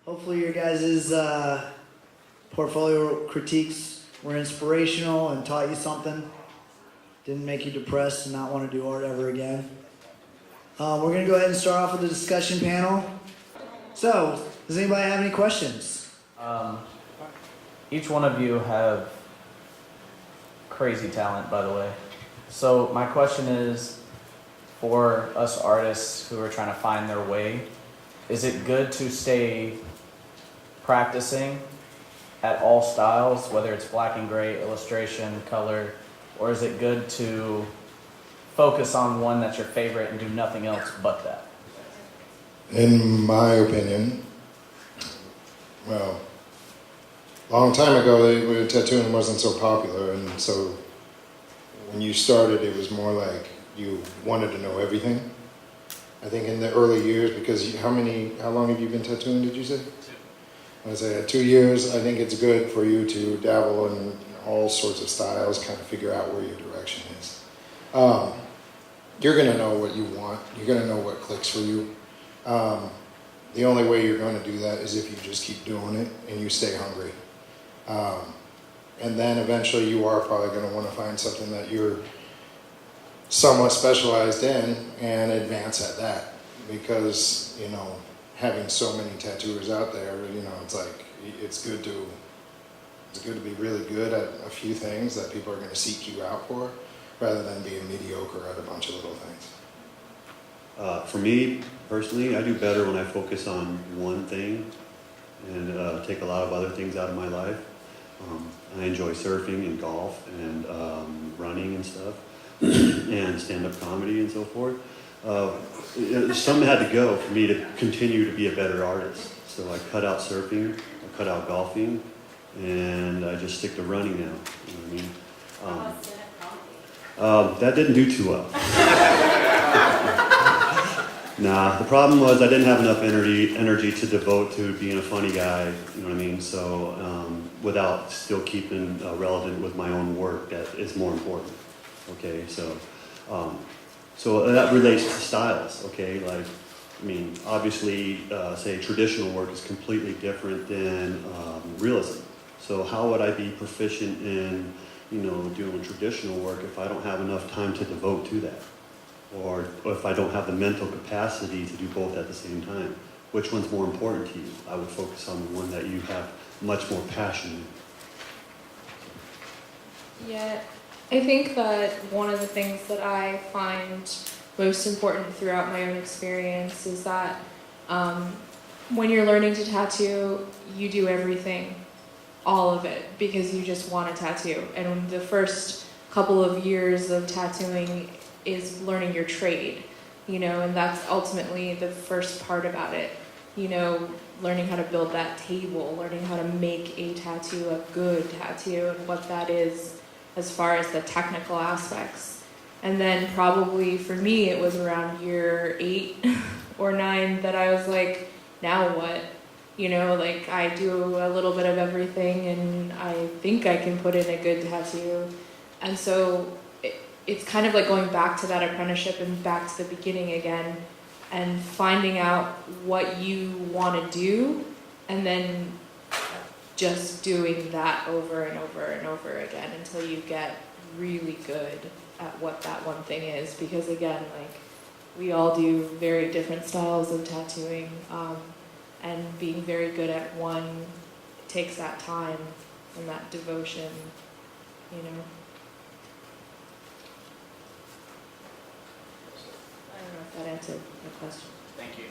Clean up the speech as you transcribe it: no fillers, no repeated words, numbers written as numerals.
Hopefully your guys' portfolio critiques were inspirational and taught you something. Didn't make you depressed and not want to do art ever again. We're going to go ahead and start off with the discussion panel. So, does anybody have any questions? Each one of you have crazy talent, by the way. So my question is, for us artists who are trying to find their way, is it good to stay practicing at all styles, whether it's black and gray, illustration, color, or is it good to focus on one that's your favorite and do nothing else but that? In my opinion, well, a long time ago, tattooing wasn't so popular, and so when you started, it was more like you wanted to know everything. I think in the early years, because how long have you been tattooing, did you say? 2. I say at 2 years, I think it's good for you to dabble in all sorts of styles, kind of figure out where your direction is. You're going to know what you want. You're going to know what clicks for you. The only way you're going to do that is if you just keep doing it and you stay hungry. And then eventually you are probably going to want to find something that you're somewhat specialized in and advance at that. Because, you know, having so many tattooers out there, you know, it's like, it's good to be really good at a few things that people are going to seek you out for, rather than being mediocre at a bunch of little things. For me, personally, I do better when I focus on one thing and take a lot of other things out of my life. I enjoy surfing and golf and running and stuff, and stand-up comedy and so forth. Some had to go for me to continue to be a better artist. So I cut out surfing, I cut out golfing, and I just stick to running now. You know what I mean? That didn't do too well. Nah, the problem was I didn't have enough energy to devote to being a funny guy, you know what I mean? So without still keeping relevant with my own work, that is more important. Okay, so that relates to styles, okay? Like, I mean, obviously, say traditional work is completely different than realism. So how would I be proficient in, you know, doing traditional work if I don't have enough time to devote to that? Or if I don't have the mental capacity to do both at the same time? Which one's more important to you? I would focus on the one that you have much more passion in. Yeah, I think that one of the things that I find most important throughout my own experience is that when you're learning to tattoo, you do everything, all of it, because you just want to tattoo. And the first couple of years of tattooing is learning your trade, you know, and that's ultimately the first part about it. You know, learning how to build that table, learning how to make a tattoo a good tattoo, and what that is as far as the technical aspects. And then probably for me, it was around year 8 or 9 that I was like, now what? You know, like I do a little bit of everything and I think I can put in a good tattoo. And so it's kind of like going back to that apprenticeship and back to the beginning again and finding out what you want to do and then just doing that over and over and over again until you get really good at what that one thing is. Because again, like we all do very different styles of tattooing, and being very good at one takes that time and that devotion, you know. I don't know if that answered the question. Thank you.